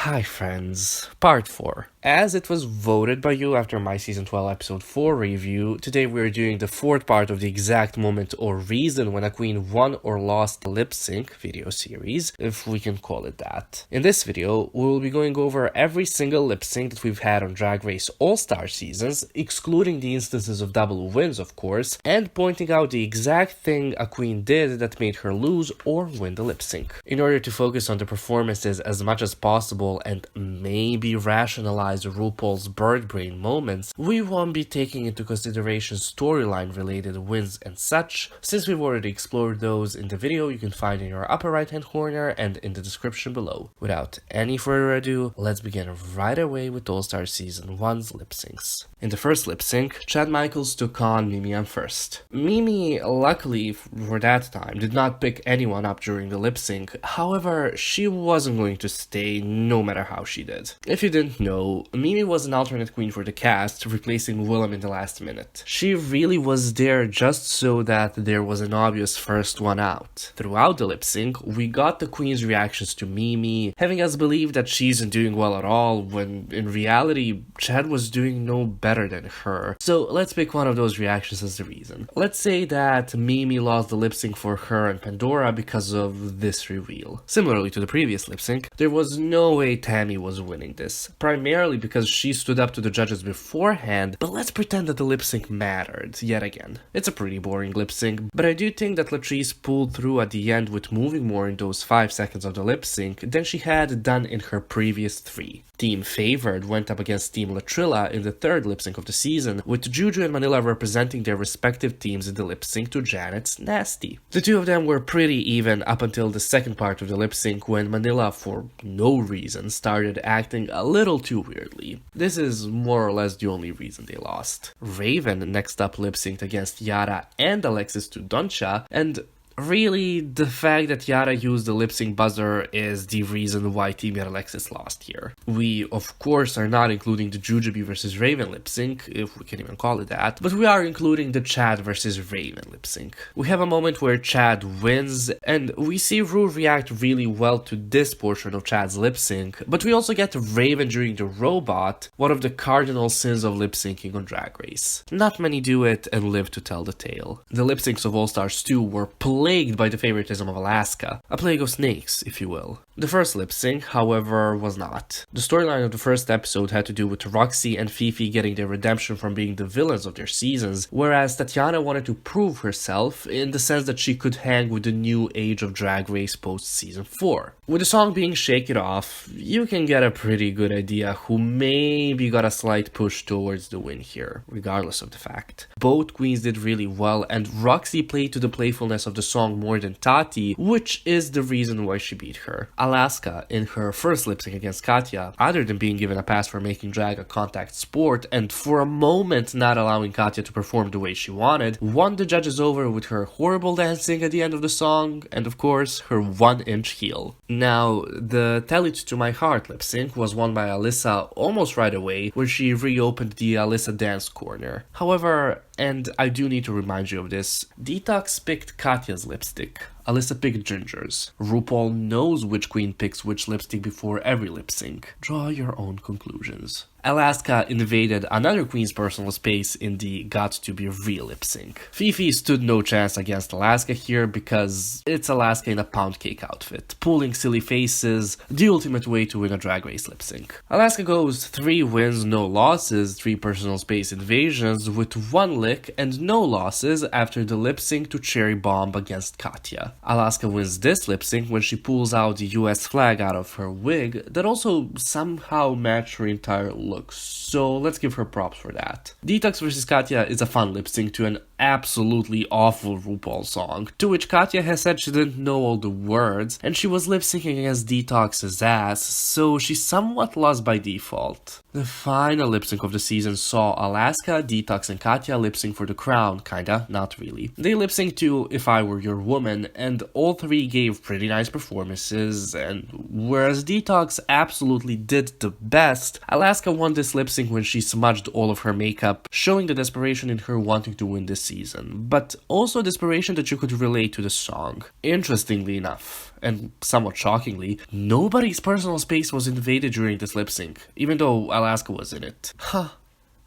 Hi friends, part 4. As it was voted by you after my season 12 episode 4 review, today we're doing the fourth part of the exact moment or reason when a queen won or lost the lip sync video series, if we can call it that. In this video, we will be going over every single lip sync that we've had on Drag Race AllStar seasons, excluding the instances of double wins of course, and pointing out the exact thing a queen did that made her lose or win the lip sync. In order to focus on the performances as much as possible and maybe rationalize RuPaul's bird brain moments, we won't be taking into consideration storyline related wins and such, since we've already explored those in the video you can find in your upper right hand corner and in the description below. Without any further ado, let's begin right away with AllStar Season 1's lip syncs. In the first lip sync, Chad Michaels took on Mimi on first. Mimi, luckily for that time, did not pick anyone up during the lip sync, however, she wasn't going to stay no matter how she did. If you didn't know, Mimi was an alternate queen for the cast, replacing Willem in the last minute. She really was there just so that there was an obvious first one out. Throughout the lip sync, we got the queen's reactions to Mimi, having us believe that she isn't doing well at all, when in reality, Chad was doing no better than her. So let's pick one of those reactions as the reason. Let's say that Mimi lost the lip sync for her and Pandora because of this reveal. Similarly to the previous lip sync, there was no way Tammy was winning this, primarily because she stood up to the judges beforehand, but let's pretend that the lip sync mattered yet again. It's a pretty boring lip sync, but I do think that Latrice pulled through at the end with moving more in those 5 seconds of the lip sync than she had done in her previous 3. Team Favored went up against Team Latrilla in the third lip sync of the season, with Juju and Manila representing their respective teams in the lip sync to Janet's Nasty. The two of them were pretty even up until the second part of the lip sync when Manila, for no reason, started acting a little too weirdly. This is more or less the only reason they lost. Raven next up lip synced against Yara and Alexis to Doncha, and really, the fact that Yara used the lip sync buzzer is the reason why Team Alexis lost here. We, of course, are not including the Jujubee vs Raven lip sync, if we can even call it that, but we are including the Chad vs Raven lip sync. We have a moment where Chad wins, and we see Rue react really well to this portion of Chad's lip sync, but we also get Raven during the robot, one of the cardinal sins of lip syncing on Drag Race. Not many do it and live to tell the tale. The lip syncs of All Stars 2 were plagued by the favoritism of Alaska, a plague of snakes, if you will. The first lip sync, however, was not. The storyline of the first episode had to do with Roxy and Fifi getting their redemption from being the villains of their seasons, whereas Tatiana wanted to prove herself in the sense that she could hang with the new age of Drag Race post season 4. With the song being Shake It Off, you can get a pretty good idea who maybe got a slight push towards the win here, regardless of the fact. Both queens did really well, and Roxy played to the playfulness of the song more than Tati, which is the reason why she beat her. Alaska, in her first lip sync against Katya, other than being given a pass for making drag a contact sport and for a moment not allowing Katya to perform the way she wanted, won the judges over with her horrible dancing at the end of the song and of course her 1-inch heel. Now, the Tell It To My Heart lip sync was won by Alyssa almost right away when she reopened the Alyssa dance corner. However, and I do need to remind you of this, Detox picked Katya's lipstick. Alyssa picked Ginger's. RuPaul knows which queen picks which lipstick before every lip sync. Draw your own conclusions. Alaska invaded another queen's personal space in the Got To Be Real lip sync. Fifi stood no chance against Alaska here because it's Alaska in a pound cake outfit, pulling silly faces, the ultimate way to win a Drag Race lip sync. Alaska goes 3 wins, no losses, 3 personal space invasions with 1 lick and no losses after the lip sync to Cherry Bomb against Katya. Alaska wins this lip sync when she pulls out the US flag out of her wig that also somehow matched her entire look. So let's give her props for that. Detox vs Katya is a fun lip sync to an absolutely awful RuPaul song, to which Katya has said she didn't know all the words, and she was lip syncing against Detox's ass, so she somewhat lost by default. The final lip sync of the season saw Alaska, Detox, and Katya lip sync for the crown, kinda, not really. They lip synced to If I Were Your Woman, and all 3 gave pretty nice performances, and whereas Detox absolutely did the best, Alaska won this lip sync when she smudged all of her makeup, showing the desperation in her wanting to win this season, but also desperation that you could relate to the song. Interestingly enough, and somewhat shockingly, nobody's personal space was invaded during this lip sync, even though Alaska was in it. Huh,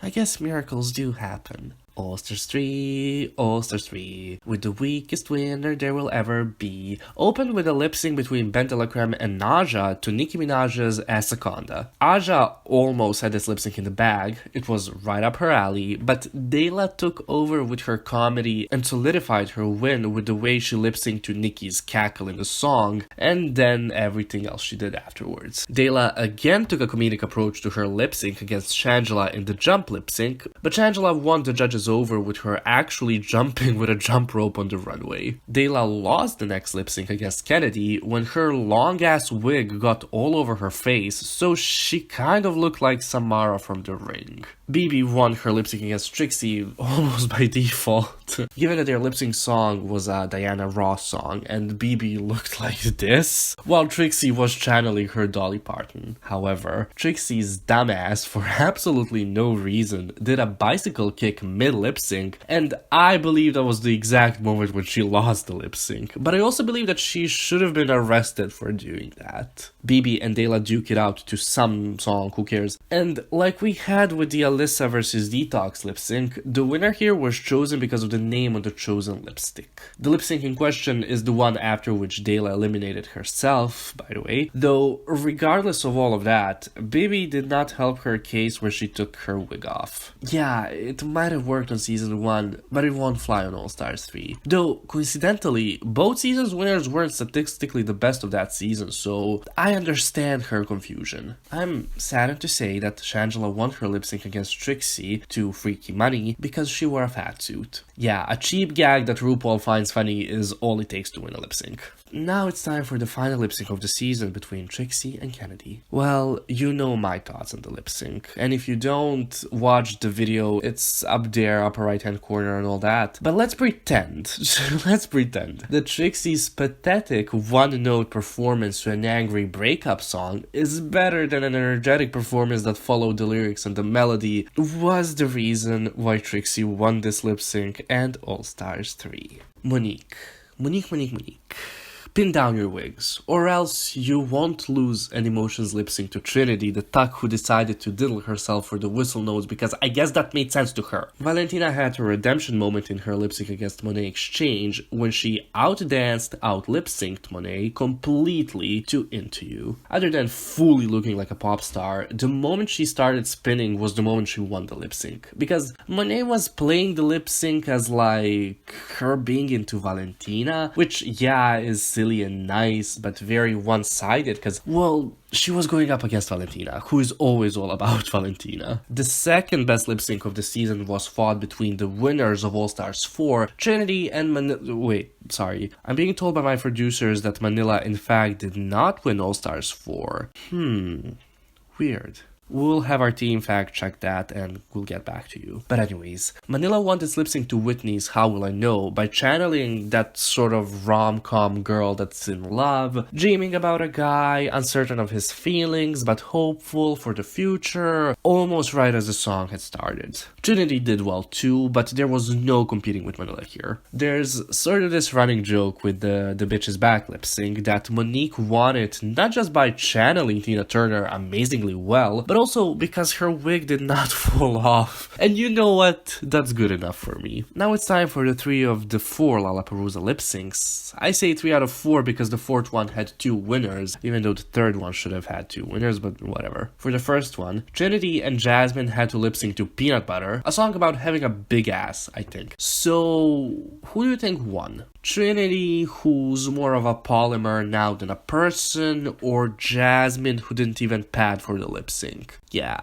I guess miracles do happen. AllStar 3, AllStar 3, with the weakest winner there will ever be. Opened with a lip sync between Ben de la Creme and Naja to Nicki Minaj's Asaconda. Aja almost had this lip sync in the bag, it was right up her alley, but Dela took over with her comedy and solidified her win with the way she lip synced to Nicki's cackle in the song, and then everything else she did afterwards. Dela again took a comedic approach to her lip sync against Shangela in the jump lip sync, but Shangela won the judges over with her actually jumping with a jump rope on the runway. Dela lost the next lip sync against Kennedy when her long ass wig got all over her face, so she kind of looked like Samara from The Ring. BB won her lip sync against Trixie almost by default, given that their lip sync song was a Diana Ross song and BB looked like this, while Trixie was channeling her Dolly Parton. However, Trixie's dumbass, for absolutely no reason, did a bicycle kick mid-lip sync, and I believe that was the exact moment when she lost the lip sync, but I also believe that she should have been arrested for doing that. BB and Dela duke it out to some song, who cares, and like we had with the Alyssa vs Detox lip sync, the winner here was chosen because of the name on the chosen lipstick. The lip sync in question is the one after which Dela eliminated herself, by the way, though regardless of all of that, Bibi did not help her case when she took her wig off. Yeah, it might have worked on season 1, but it won't fly on All Stars 3. Though, coincidentally, both seasons' winners weren't statistically the best of that season, so I understand her confusion. I'm saddened to say that Shangela won her lip sync against Trixie to Freaky Money because she wore a fat suit. Yeah, a cheap gag that RuPaul finds funny is all it takes to win a lip sync. Now it's time for the final lip sync of the season between Trixie and Kennedy. Well, you know my thoughts on the lip sync, and if you don't, watch the video, it's up there, upper right hand corner and all that. But let's pretend that Trixie's pathetic one-note performance to an angry breakup song is better than an energetic performance that followed the lyrics and the melody was the reason why Trixie won this lip sync and All Stars 3. Monique. Pin down your wigs, or else you won't lose an emotions lip sync to Trinity, the tuck who decided to diddle herself for the whistle notes because I guess that made sense to her. Valentina had her redemption moment in her lip sync against Monet Exchange when she outdanced, out-lip synced Monet completely to Into You. Other than fully looking like a pop star, the moment she started spinning was the moment she won the lip sync. Because Monet was playing the lip sync as like her being into Valentina, which yeah is silly and nice, but very one-sided because, well, she was going up against Valentina, who is always all about Valentina. The second best lip sync of the season was fought between the winners of All Stars 4, Trinity and Wait, sorry. I'm being told by my producers that Manila in fact did not win All Stars 4. Weird. We'll have our team fact check that and we'll get back to you. But anyways, Manila won this lip sync to Whitney's How Will I Know by channeling that sort of rom-com girl that's in love, dreaming about a guy, uncertain of his feelings but hopeful for the future, almost right as the song had started. Trinity did well too, but there was no competing with Manila here. There's sort of this running joke with the Bitches Back lip sync that Monique won it not just by channeling Tina Turner amazingly well, but also because her wig did not fall off. And you know what? That's good enough for me. Now it's time for the 3 of the 4 Lollapalooza lip syncs. I say 3 out of 4 because the 4th one had 2 winners, even though the 3rd one should have had 2 winners, but whatever. For the first one, Trinity and Jasmine had to lip sync to Peanut Butter, a song about having a big ass, I think. So, who do you think won? Trinity, who's more of a polymer now than a person, or Jasmine, who didn't even pad for the lip sync? Yeah.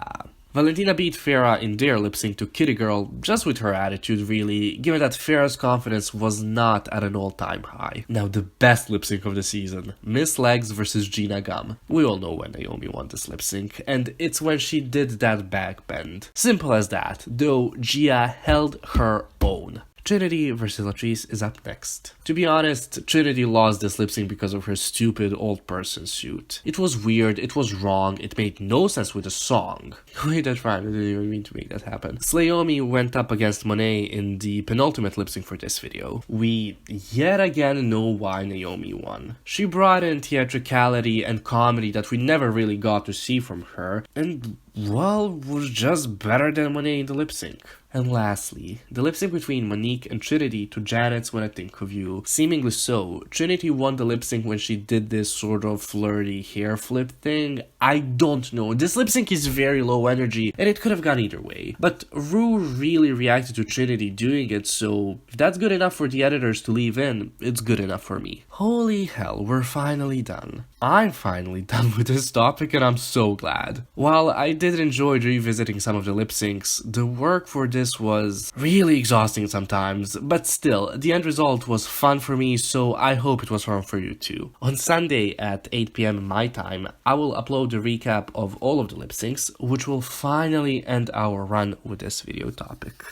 Valentina beat Farrah in their lip sync to Kitty Girl just with her attitude really, given that Farrah's confidence was not at an all-time high. Now the best lip sync of the season, Miss Legs vs Gina Gum. We all know when Naomi won this lip sync, and it's when she did that back bend. Simple as that, though Gia held her own. Trinity versus Latrice is up next. To be honest, Trinity lost this lip sync because of her stupid old person suit. It was weird, it was wrong, it made no sense with the song. Wait, that's right, I didn't even mean to make that happen. Slayomi went up against Monet in the penultimate lip sync for this video. We yet again know why Naomi won. She brought in theatricality and comedy that we never really got to see from her, and well, was just better than Monet in the lip sync. And lastly, the lip sync between Monique and Trinity to Janet's When I Think of You. Seemingly so, Trinity won the lip sync when she did this sort of flirty hair flip thing. I don't know, this lip sync is very low energy and it could have gone either way. But Rue really reacted to Trinity doing it, so if that's good enough for the editors to leave in, it's good enough for me. Holy hell, we're finally done. I'm finally done with this topic and I'm so glad. While I did enjoy revisiting some of the lip syncs, the work for this was really exhausting sometimes, but still, the end result was fun for me, so I hope it was fun for you too. On Sunday at 8 PM my time, I will upload a recap of all of the lip syncs, which will finally end our run with this video topic.